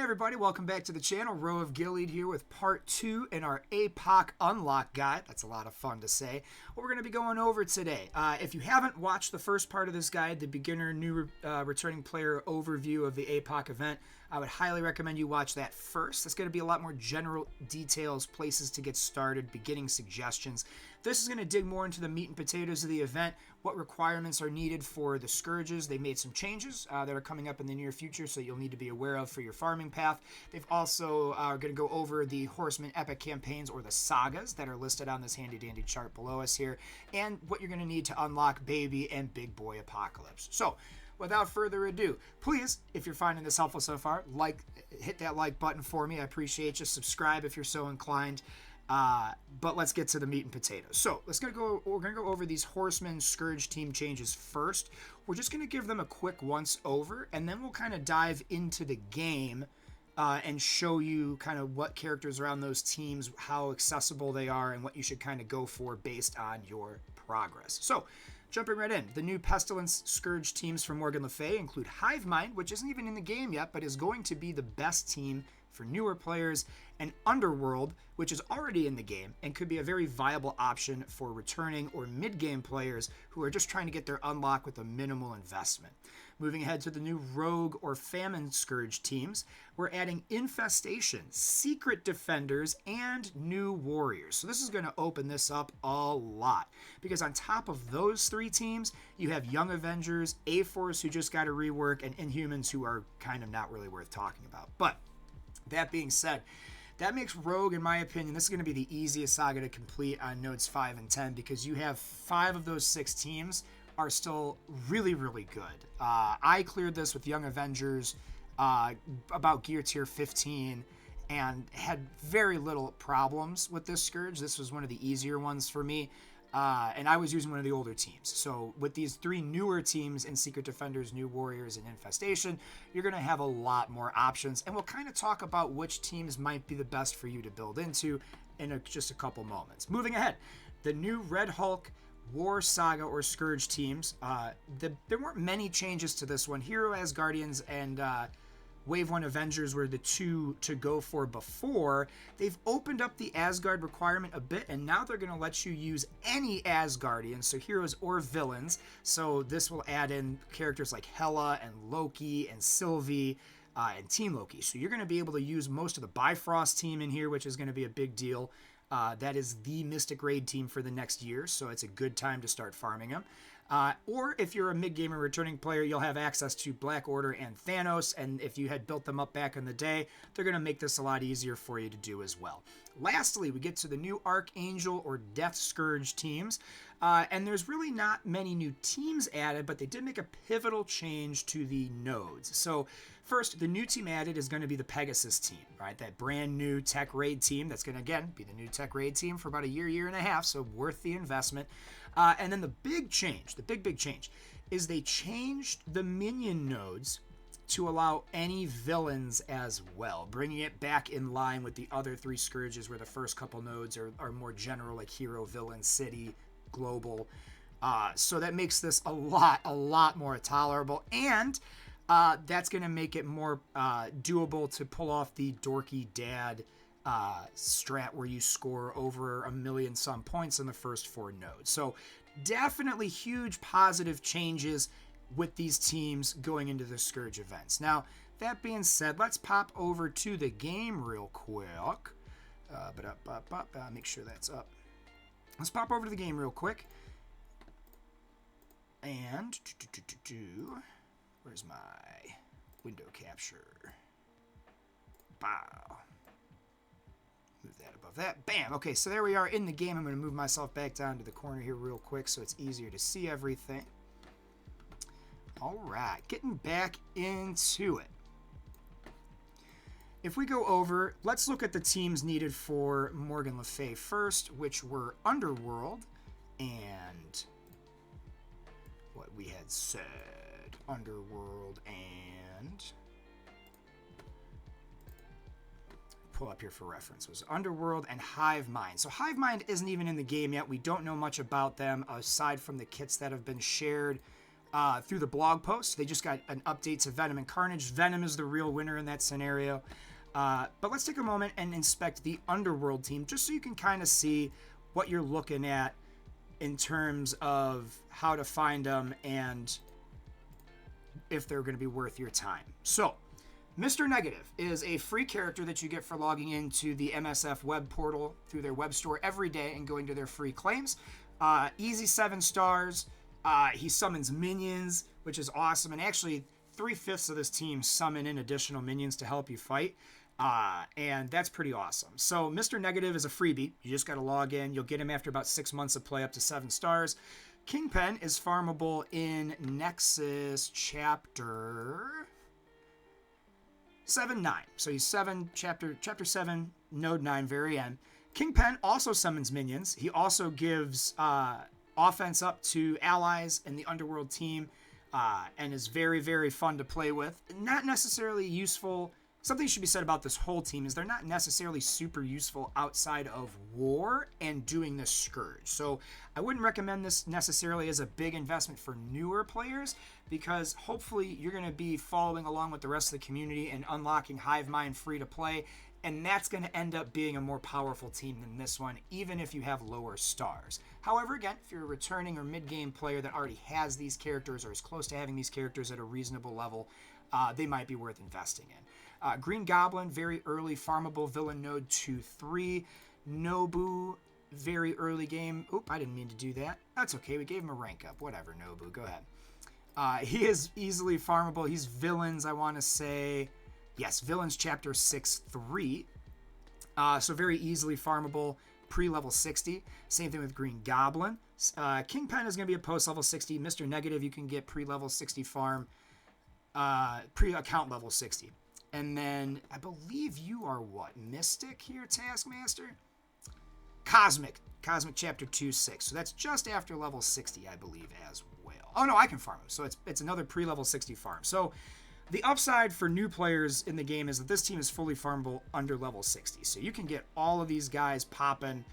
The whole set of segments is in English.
everybody, welcome back to the channel. Row of Gilead here with part 2 in our Apoc Unlock Guide. That's a lot of fun to say. What we're going to be going over today. If you haven't watched the first part of this guide, the beginner new returning player overview of the Apoc event, I would highly recommend you watch that first. It's going to be a lot more general details, places to get started, beginning suggestions. This is going to dig more into the meat and potatoes of the event, what requirements are needed for the Scourges. They made some changes that are coming up in the near future, so you'll need to be aware of for your farming path. They've also are going to go over the Horsemen epic campaigns, or the Sagas, that are listed on this handy-dandy chart below us here, and what you're going to need to unlock Baby and Big Boy Apocalypse. So, without further ado, please, if you're finding this helpful so far, hit that like button for me. I appreciate you. Subscribe if you're so inclined. But let's get to the meat and potatoes. So we're gonna go over these Horsemen Scourge team changes first. We're just gonna give them a quick once over, and then we'll kind of dive into the game and show you kind of what characters are on those teams, how accessible they are, and what you should kind of go for based on your progress. So, jumping right in, the new Pestilence Scourge teams from Morgan Le Fay include Hivemind, which isn't even in the game yet, but is going to be the best team for newer players, and Underworld, which is already in the game and could be a very viable option for returning or mid-game players who are just trying to get their unlock with a minimal investment. Moving ahead to the new Rogue or Famine Scourge teams, we're adding Infestation, Secret Defenders, and new Warriors. So this is going to open this up a lot, because on top of those three teams, you have Young Avengers, A-Force, who just got a rework, and Inhumans, who are kind of not really worth talking about. But that being said, that makes Rogue, in my opinion, this is going to be the easiest saga to complete on nodes 5 and 10, because you have 5 of those 6 teams are still really, really good. I cleared this with Young Avengers about gear tier 15 and had very little problems with this Scourge. This was one of the easier ones for me. And I was using one of the older teams. So with these 3 newer teams in Secret Defenders, New Warriors, and Infestation, you're going to have a lot more options. And we'll kind of talk about which teams might be the best for you to build into in just a couple moments. Moving ahead, the new Red Hulk, War, Saga, or Scourge teams. There weren't many changes to this one. Hero Asgardians and Wave 1 Avengers were the 2 to go for before. They've opened up the Asgard requirement a bit, and now they're going to let you use any Asgardians, so heroes or villains. So this will add in characters like Hela and Loki and Sylvie and Team Loki. So you're going to be able to use most of the Bifrost team in here, which is going to be a big deal. That is the Mystic Raid team for the next year, so it's a good time to start farming them. Or if you're a mid-gamer returning player, you'll have access to Black Order and Thanos, and if you had built them up back in the day, they're going to make this a lot easier for you to do as well. Lastly, we get to the new Archangel or Death Scourge teams, and there's really not many new teams added, but they did make a pivotal change to the nodes. So first, the new team added is going to be the Pegasus team, right? That brand new Tech Raid team that's going to, again, be the new Tech Raid team for about a year and a half, so worth the investment. And then the big change, the big change, is they changed the minion nodes to allow any villains as well, bringing it back in line with the other 3 Scourges, where the first couple nodes are more general, like hero, villain, city, global. So that makes this a lot more tolerable, and that's going to make it more doable to pull off the dorky dad strat where you score over 1 million some points in the first 4 nodes. So definitely huge positive changes with these teams going into the Scourge events. Now, that being said, let's pop over to the game real quick. Make sure that's up. Let's pop over to the game real quick. And where's my window capture? Wow. Move that above that. Bam! Okay, so there we are in the game. I'm going to move myself back down to the corner here real quick so it's easier to see everything. All right, getting back into it. If we go over, let's look at the teams needed for Morgan Le Fay first, which were Underworld and what we had said. Underworld and... pull up here for reference, was Underworld and Hivemind. So Hivemind isn't even in the game yet. We don't know much about them aside from the kits that have been shared. through the blog post. They just got an update to Venom and Carnage. Venom is the real winner in that scenario. But let's take a moment and inspect the Underworld team just so you can kind of see what you're looking at in terms of how to find them and if they're going to be worth your time. So, Mr. Negative is a free character that you get for logging into the MSF web portal through their web store every day and going to their free claims. Easy 7 stars. He summons minions, which is awesome. And actually, 3/5 of this team summon in additional minions to help you fight. And that's pretty awesome. So Mr. Negative is a freebie. You just got to log in. You'll get him after about 6 months of play up to 7 stars. Kingpin is farmable in Nexus Chapter 7-9. So he's chapter 7, node 9, very end. Kingpin also summons minions. He also gives offense up to allies in the Underworld team, and is very, very fun to play with. Not necessarily useful. Something should be said about this whole team is they're not necessarily super useful outside of war and doing the Scourge. So I wouldn't recommend this necessarily as a big investment for newer players, because hopefully you're going to be following along with the rest of the community and unlocking Hive Mind free to play, and that's going to end up being a more powerful team than this one, even if you have lower stars. However, again, if you're a returning or mid-game player that already has these characters or is close to having these characters at a reasonable level, they might be worth investing in. Green Goblin, very early farmable villain node 2-3. Nobu, very early game. Oop, I didn't mean to do that. That's okay. We gave him a rank up. Whatever, Nobu. Go ahead. He is easily farmable. He's villains, I want to say. Yes, villains chapter 6-3. So very easily farmable pre-level 60. Same thing with Green Goblin. Kingpin is going to be a post-level 60. Mr. Negative, you can get pre-level 60 farm. Pre-account level 60. And then, I believe you are what? Mystic here, Taskmaster? Cosmic Chapter 2-6. So that's just after level 60, I believe, as well. Oh, no, I can farm him. So it's another pre-level 60 farm. So the upside for new players in the game is that this team is fully farmable under level 60. So you can get all of these guys popping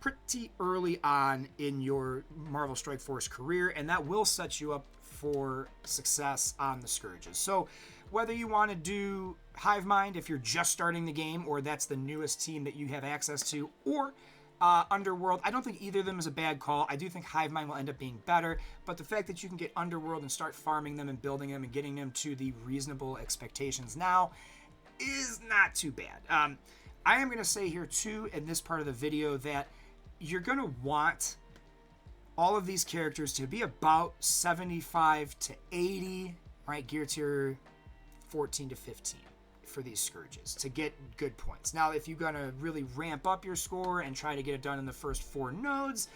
pretty early on in your Marvel Strike Force career, and that will set you up for success on the Scourges. So whether you want to do Hive Mind if you're just starting the game, or that's the newest team that you have access to, or Underworld, I don't think either of them is a bad call. I do think Hive Mind will end up being better, but the fact that you can get Underworld and start farming them and building them and getting them to the reasonable expectations now is not too bad. I am going to say here too in this part of the video that you're going to want all of these characters to be about 75 to 80, right? Gear tier 14 to 15 for these Scourges to get good points. Now, if you're going to really ramp up your score and try to get it done in the first 4 nodes,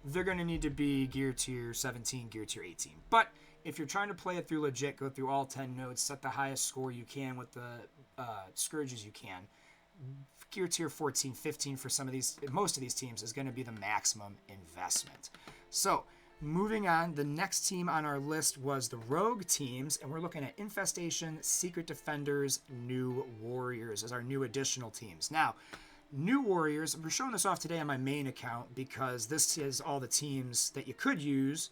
they're going to need to be gear tier 17, gear tier 18. But if you're trying to play it through legit, go through all 10 nodes, set the highest score you can with the Scourges you can, gear tier 14, 15 for most of these teams is going to be the maximum investment. So, moving on, the next team on our list was the Rogue Teams, and we're looking at Infestation, Secret Defenders, New Warriors as our new additional teams. Now, New Warriors, we're showing this off today on my main account because this is all the teams that you could use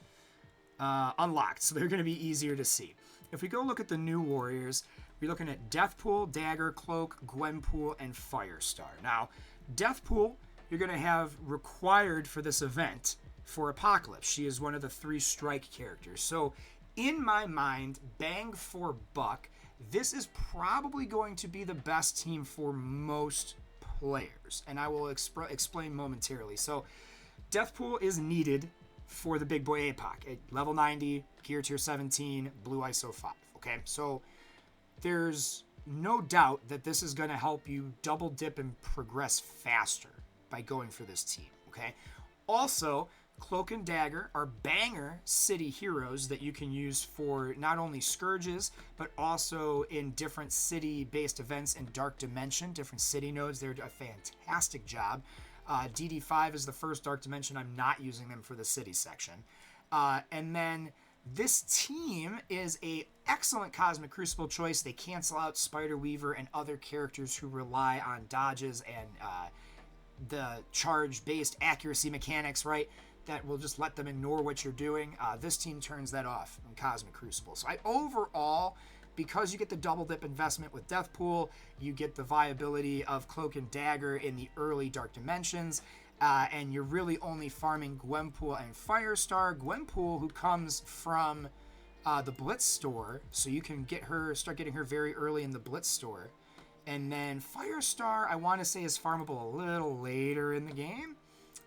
unlocked, so they're going to be easier to see. If we go look at the New Warriors, we're looking at Deathpool, Dagger, Cloak, Gwenpool, and Firestar. Now, Deathpool, you're going to have required for this event for Apocalypse. She is one of the 3 strike characters. So, in my mind, bang for buck, this is probably going to be the best team for most players. And I will explain momentarily. So, Deathpool is needed for the big boy Apoc at level 90, gear tier 17, blue ISO 5. Okay, so there's no doubt that this is going to help you double dip and progress faster by going for this team. Okay, also, Cloak and Dagger are banger city heroes that you can use for not only Scourges, but also in different city-based events in Dark Dimension, different city nodes. They're a fantastic job. DD5 is the first Dark Dimension. I'm not using them for the city section. And then this team is a excellent Cosmic Crucible choice. They cancel out Spider Weaver and other characters who rely on dodges and the charge-based accuracy mechanics, right? that will just let them ignore what you're doing. This team turns that off in Cosmic Crucible. So overall, because you get the double dip investment with Deathpool, you get the viability of Cloak and Dagger in the early Dark Dimensions, and you're really only farming Gwenpool and Firestar. Gwenpool, who comes from the Blitz store, so you can start getting her very early in the Blitz store. And then Firestar, I want to say, is farmable a little later in the game,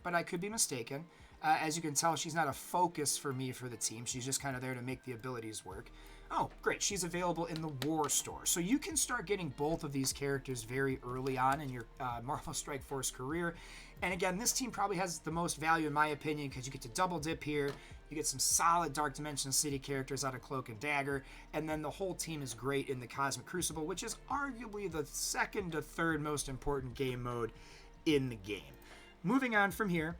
but I could be mistaken. As you can tell, she's not a focus for me for the team. She's just kind of there to make the abilities work. Oh, great. She's available in the War Store. So you can start getting both of these characters very early on in your Marvel Strike Force career. And again, this team probably has the most value in my opinion because you get to double dip here. You get some solid Dark Dimension City characters out of Cloak and Dagger. And then the whole team is great in the Cosmic Crucible, which is arguably the second to third most important game mode in the game. Moving on from here,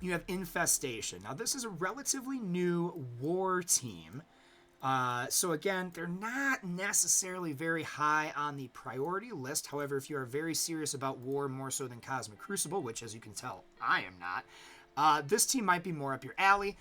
you have Infestation. Now, this is a relatively new war team. So again, they're not necessarily very high on the priority list. However, if you are very serious about war more so than Cosmic Crucible, which as you can tell, I am not, this team might be more up your alley.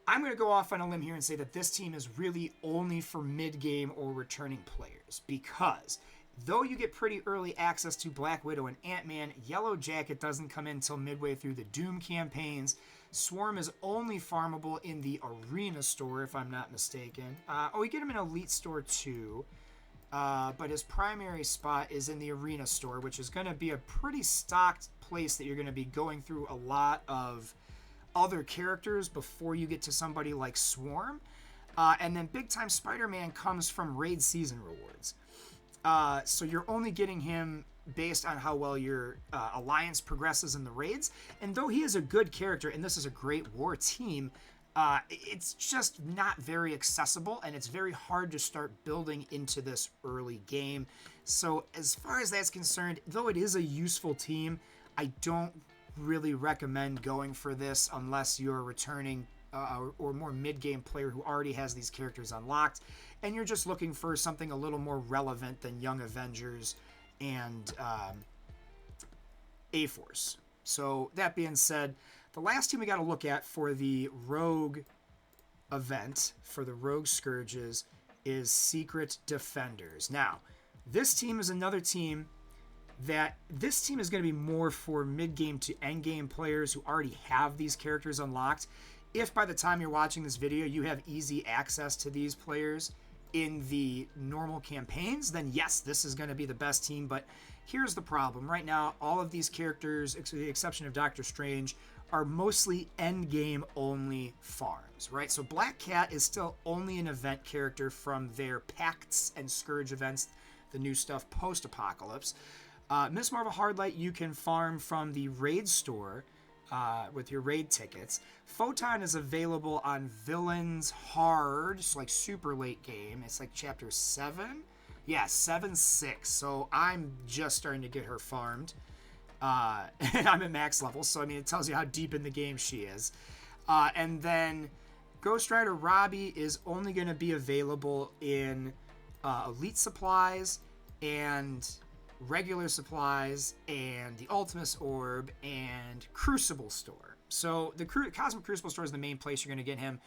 I'm going to go off on a limb here and say that this team is really only for mid-game or returning players, because though you get pretty early access to Black Widow and Ant-Man, Yellow Jacket doesn't come in until midway through the Doom campaigns. Swarm is only farmable in the Arena store, if I'm not mistaken. You get him in Elite store too, but his primary spot is in the Arena store, which is going to be a pretty stocked place that you're going to be going through a lot of other characters before you get to somebody like Swarm. And then Big Time Spider-Man comes from Raid Season rewards. So you're only getting him based on how well your alliance progresses in the raids. And though he is a good character, and this is a great war team, it's just not very accessible, and it's very hard to start building into this early game. So as far as that's concerned, though it is a useful team, I don't really recommend going for this unless you're returning or more mid-game player who already has these characters unlocked, and you're just looking for something a little more relevant than Young Avengers and A-Force. So that being said, the last team we got to look at for the Rogue event, for the Rogue Scourges, is Secret Defenders. Now, this team is another team that this team is going to be more for mid-game to end-game players who already have these characters unlocked. If by the time you're watching this video you have easy access to these players in the normal campaigns, then yes, this is going to be the best team. But here's the problem. Right now, all of these characters, with the exception of Doctor Strange, are mostly end-game only farms, right? So Black Cat is still only an event character from their Pacts and Scourge events, the new stuff post-apocalypse. Miss Marvel Hardlight you can farm from the Raid store with your Raid tickets. Photon is available on Villains Hard, it's like super late game. It's like chapter 7. Yeah, 7-6. So I'm just starting to get her farmed. And I'm at max level, so I mean, it tells you how deep in the game she is. And then Ghost Rider Robbie is only going to be available in Elite Supplies and regular supplies and the Ultimus Orb and Crucible store. So the Cosmic Crucible store is the main place you're going to get him,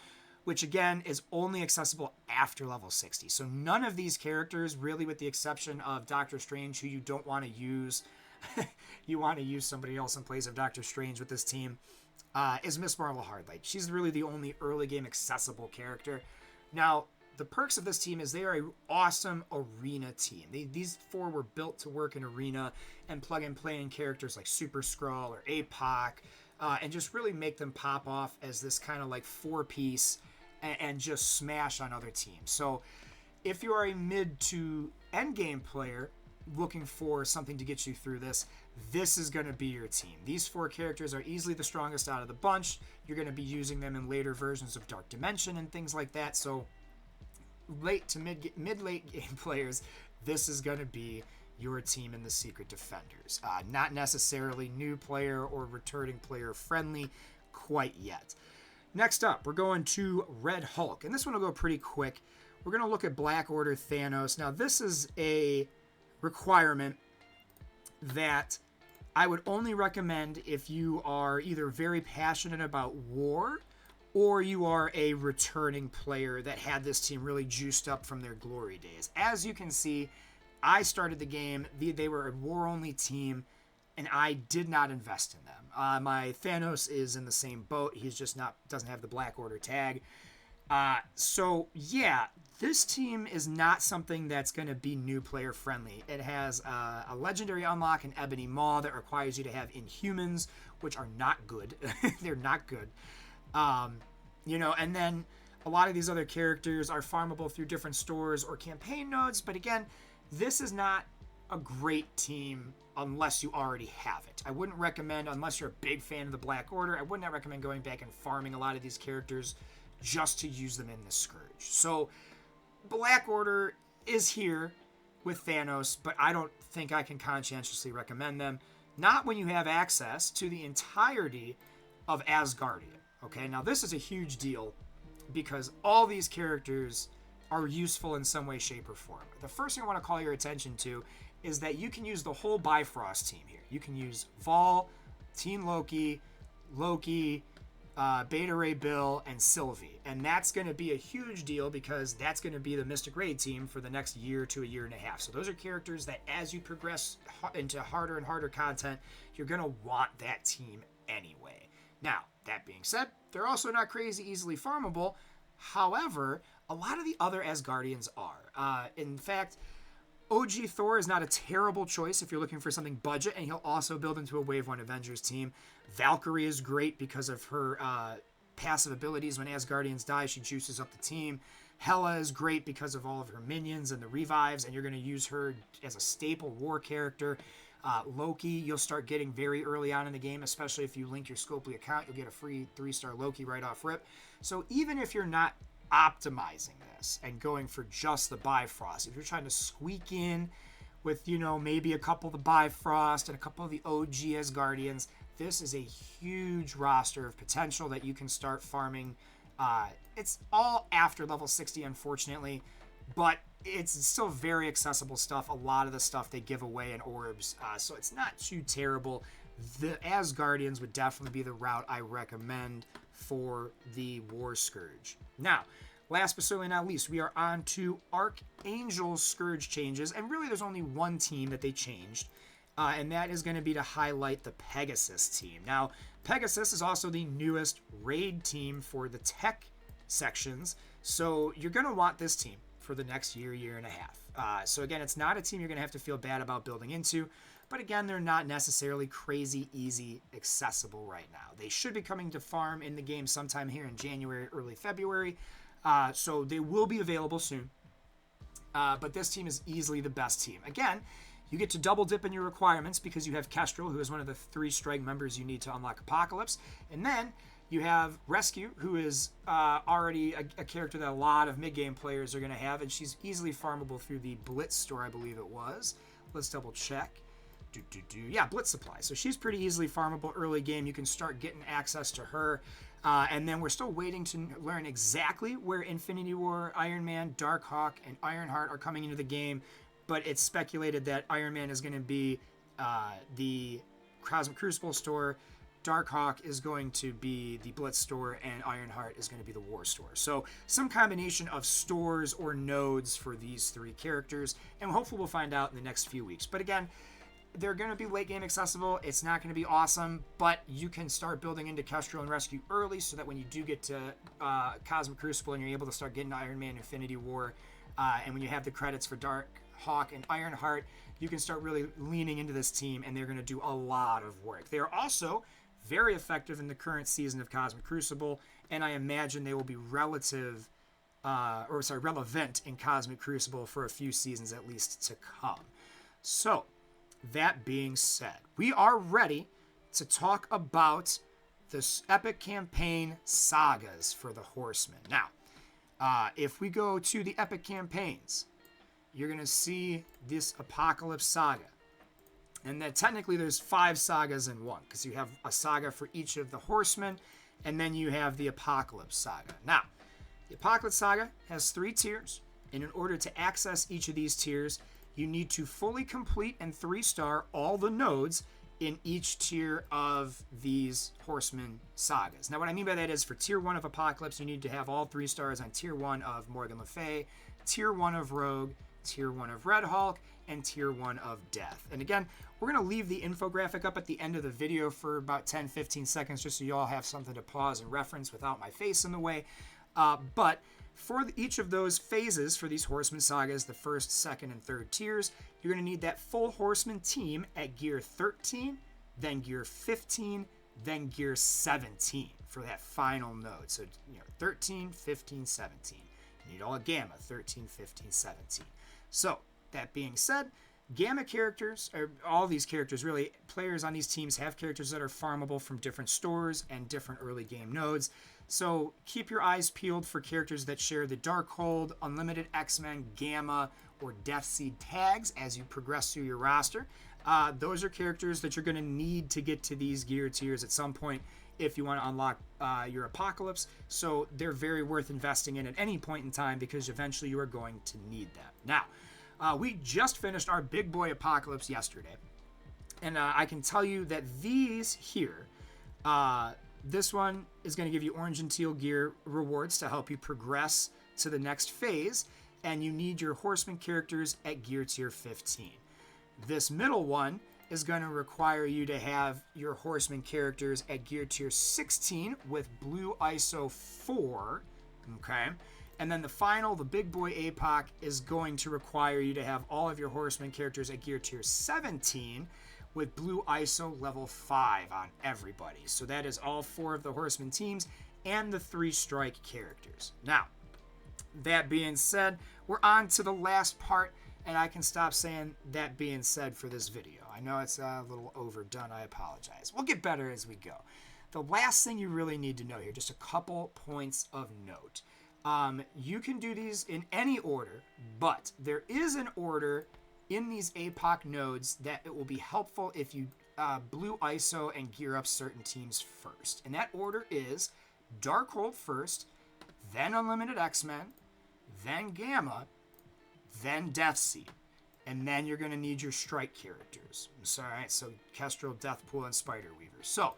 which again is only accessible after level 60. So none of these characters, really with the exception of Doctor Strange, who you don't want to use, you want to use somebody else in place of Doctor Strange with this team, is Miss Marvel Hardlight. She's really the only early game accessible character. Now, the perks of this team is they are an awesome arena team. These four were built to work in arena and plug and play in characters like Super Skrull or Apoc, and just really make them pop off as this kind of like four-piece and just smash on other teams. So if you are a mid to end game player looking for something to get you through this, this is going to be your team. These four characters are easily the strongest out of the bunch. You're going to be using them in later versions of Dark Dimension and things like that. So late to mid-late game players, this is going to be your team in the Secret Defenders. Not necessarily new player or returning player friendly quite yet. Next up, we're going to Red Hulk, and this one will go pretty quick. We're going to look at Black Order Thanos. Now, this is a requirement that I would only recommend if you are either very passionate about war or you are a returning player that had this team really juiced up from their glory days. As you can see, I started the game. They were a war-only team, and I did not invest in them. My Thanos is in the same boat. He's just doesn't have the Black Order tag. So yeah, this team is not something that's going to be new player friendly. It has a legendary unlock in Ebony Maw that requires you to have Inhumans, which are not good. They're not good. And then a lot of these other characters are farmable through different stores or campaign nodes. But again, this is not a great team unless you already have it. I wouldn't recommend, unless you're a big fan of the Black Order, I would not recommend going back and farming a lot of these characters just to use them in the Scourge. So Black Order is here with Thanos, but I don't think I can conscientiously recommend them. Not when you have access to the entirety of Asgardian. Okay, now this is a huge deal because all these characters are useful in some way, shape, or form. The first thing I want to call your attention to is that you can use the whole Bifrost team here. You can use Vol, Teen Loki, Beta Ray Bill, and Sylvie. And that's going to be a huge deal because that's going to be the Mystic Raid team for the next year to a year and a half. So those are characters that as you progress into harder and harder content, you're going to want that team anyway. Now, that being said, they're also not crazy easily farmable. However, a lot of the other Asgardians are. In fact, OG Thor is not a terrible choice if you're looking for something budget, and he'll also build into a Wave 1 Avengers team. Valkyrie is great because of her passive abilities. When Asgardians die, she juices up the team. Hela is great because of all of her minions and the revives, and you're going to use her as a staple war character. Loki, you'll start getting very early on in the game, especially if you link your Scopely account. You'll get a free 3-star Loki right off rip. So even if you're not optimizing this and going for just the Bifrost, if you're trying to squeak in with, maybe a couple of the Bifrost and a couple of the OG Asgardians, this is a huge roster of potential that you can start farming. It's all after level 60, unfortunately, but it's still very accessible stuff. A lot of the stuff they give away in orbs, so it's not too terrible. The Asgardians would definitely be the route I recommend for the War Scourge. Now, last but certainly not least, we are on to Archangel Scourge changes, and really there's only one team that they changed, and that is going to be to highlight the Pegasus team. Now, Pegasus is also the newest raid team for the tech sections, so you're going to want this team for the next year and a half. So again, it's not a team you're going to have to feel bad about building into, but again, they're not necessarily crazy easy accessible right now. They should be coming to farm in the game sometime here in January, early February, so they will be available soon. But this team is easily the best team. Again, you get to double dip in your requirements because you have Kestrel, who is one of the 3 strike members you need to unlock Apocalypse, and then you have Rescue, who is already a character that a lot of mid-game players are going to have, and she's easily farmable through the Blitz store, I believe it was. Let's double check. Yeah, Blitz Supply. So she's pretty easily farmable early game. You can start getting access to her. And then we're still waiting to learn exactly where Infinity War, Iron Man, Darkhawk, and Ironheart are coming into the game. But it's speculated that Iron Man is going to be the Cosmic Crucible store, Darkhawk is going to be the Blitz store, and Ironheart is going to be the War store. So some combination of stores or nodes for these 3 characters, and hopefully we'll find out in the next few weeks. But again, they're going to be late game accessible. It's not going to be awesome, but you can start building into Kestrel and Rescue early so that when you do get to Cosmic Crucible and you're able to start getting Iron Man, Infinity War, and when you have the credits for Darkhawk and Ironheart, you can start really leaning into this team, and they're going to do a lot of work. They are also very effective in the current season of Cosmic Crucible, and I imagine they will be relevant in Cosmic Crucible for a few seasons at least to come. So, that being said, we are ready to talk about this epic campaign Sagas for the Horsemen. Now, if we go to the epic campaigns, you're going to see this Apocalypse Saga. And then technically there's 5 sagas in one, because you have a saga for each of the Horsemen, and then you have the Apocalypse Saga. Now, the Apocalypse Saga has 3 tiers, and in order to access each of these tiers, you need to fully complete and 3-star all the nodes in each tier of these Horsemen sagas. Now, what I mean by that is for tier 1 of Apocalypse, you need to have all 3 stars on tier 1 of Morgan Le Fay, tier 1 of Rogue, tier 1 of Red Hulk, and tier 1 of Death. And again, we're going to leave the infographic up at the end of the video for about 10-15 seconds just so you all have something to pause and reference without my face in the way. But for each of those phases for these Horseman sagas, the first, second, and third tiers, you're going to need that full Horseman team at gear 13, then gear 15, then gear 17 for that final node. So, 13, 15, 17. You need all Gamma, 13, 15, 17. So, that being said, Gamma characters, or all these characters really, players on these teams have characters that are farmable from different stores and different early game nodes. So keep your eyes peeled for characters that share the Darkhold, Unlimited X-Men, Gamma, or Death Seed tags as you progress through your roster. Those are characters that you're going to need to get to these gear tiers at some point if you want to unlock your Apocalypse. So they're very worth investing in at any point in time because eventually you are going to need them. Now, we just finished our big boy Apocalypse yesterday. And I can tell you that these here, this one is going to give you orange and teal gear rewards to help you progress to the next phase. And you need your Horseman characters at gear tier 15. This middle one is going to require you to have your Horseman characters at gear tier 16 with blue ISO 4. Okay. And then the final, the big boy Apoc, is going to require you to have all of your Horseman characters at gear tier 17 with blue ISO level 5 on everybody. So that is all 4 of the Horseman teams and the 3 strike characters. Now, that being said, we're on to the last part, and I can stop saying that being said for this video. I know it's a little overdone. I apologize. We'll get better as we go. The last thing you really need to know here, just a couple points of note. You can do these in any order, but there is an order in these Apoc nodes that it will be helpful if you blue ISO and gear up certain teams first. And that order is Darkhold first, then Unlimited X-Men, then Gamma, then Death Seed. And then you're going to need your strike characters. So, all right, so Kestrel, Deathpool, and Spider-Weaver. So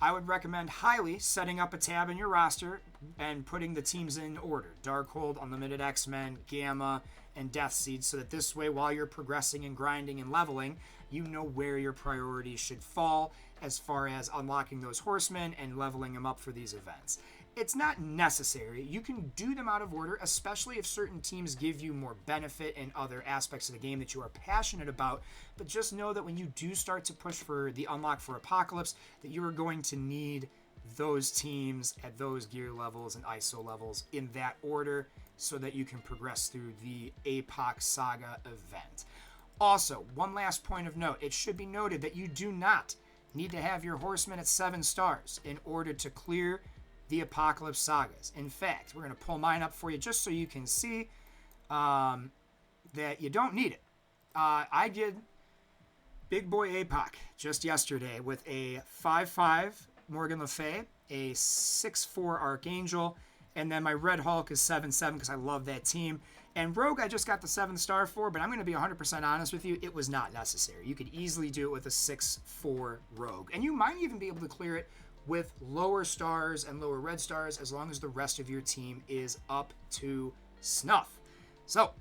I would recommend highly setting up a tab in your roster and putting the teams in order. Darkhold, Unlimited X-Men, Gamma, and Death Seed, so that this way, while you're progressing and grinding and leveling, you know where your priorities should fall as far as unlocking those Horsemen and leveling them up for these events. It's not necessary. You can do them out of order, especially if certain teams give you more benefit in other aspects of the game that you are passionate about. But just know that when you do start to push for the unlock for Apocalypse, that you are going to need those teams at those gear levels and ISO levels in that order so that you can progress through the Apoc Saga event. Also, one last point of note. It should be noted that you do not need to have your Horsemen at 7 stars in order to clear the Apocalypse Sagas. In fact, we're going to pull mine up for you just so you can see that you don't need it. I did Big Boy Apoc just yesterday with a 5-5 Morgan Le Fay, a 6-4 Archangel, and then my Red Hulk is 7-7 because I love that team. And Rogue I just got the 7-star for, but I'm going to be 100% honest with you, it was not necessary. You could easily do it with a 6-4 Rogue. And you might even be able to clear it with lower stars and lower red stars as long as the rest of your team is up to snuff. So,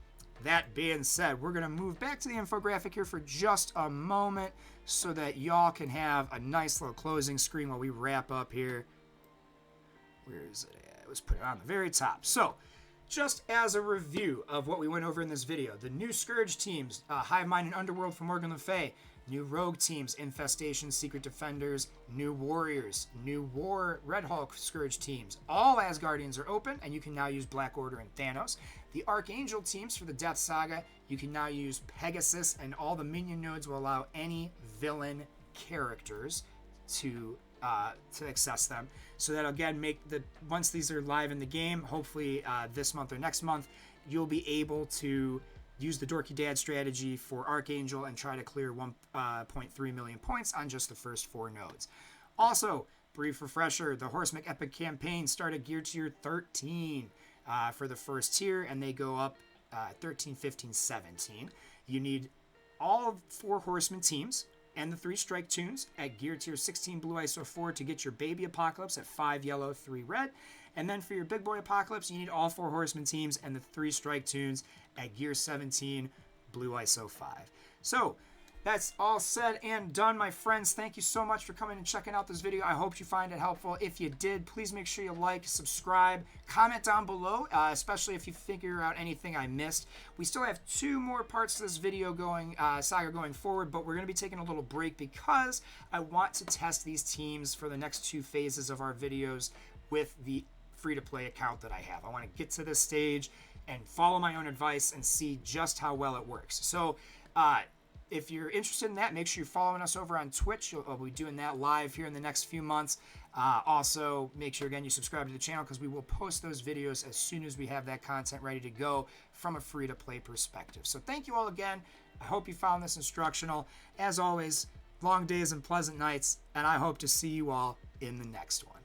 that being said, we're going to move back to the infographic here for just a moment so that y'all can have a nice little closing screen while we wrap up here. Where is it at? It was put on the very top. So, just as a review of what we went over in this video, the new Scourge teams, Hive Mind and Underworld from Morgan Le Fay, new Rogue teams, Infestation, Secret Defenders, new Warriors, new War, Red Hulk Scourge teams. All Asgardians are open, and you can now use Black Order and Thanos. The Archangel teams for the Death Saga, you can now use Pegasus, and all the minion nodes will allow any villain characters to access them. So that'll again make once these are live in the game, hopefully this month or next month, you'll be able to use the Dorky Dad strategy for Archangel and try to clear 1.3 million points on just the first 4 nodes. Also, brief refresher, the Horsemen Epic Campaign started gear tier 13 for the first tier, and they go up 13, 15, 17. You need all 4 Horsemen teams and the 3 strike tunes at gear tier 16 blue ISO 4 to get your baby Apocalypse at 5 yellow, 3 red. And then for your big boy Apocalypse, you need all 4 Horsemen teams and the 3 strike tunes at gear 17 blue ISO 5. So that's all said and done, my friends. Thank you so much for coming and checking out this video. I hope you find it helpful. If you did, please make sure you like, subscribe, comment down below, especially if you figure out anything I missed. We still have 2 more parts to this video going, Saga going forward, but we're going to be taking a little break because I want to test these teams for the next 2 phases of our videos with the free-to-play account that I have. I want to get to this stage and follow my own advice and see just how well it works. So, if you're interested in that, make sure you're following us over on Twitch. We'll be doing that live here in the next few months. Also, make sure, again, you subscribe to the channel because we will post those videos as soon as we have that content ready to go from a free-to-play perspective. So thank you all again. I hope you found this instructional. As always, long days and pleasant nights, and I hope to see you all in the next one.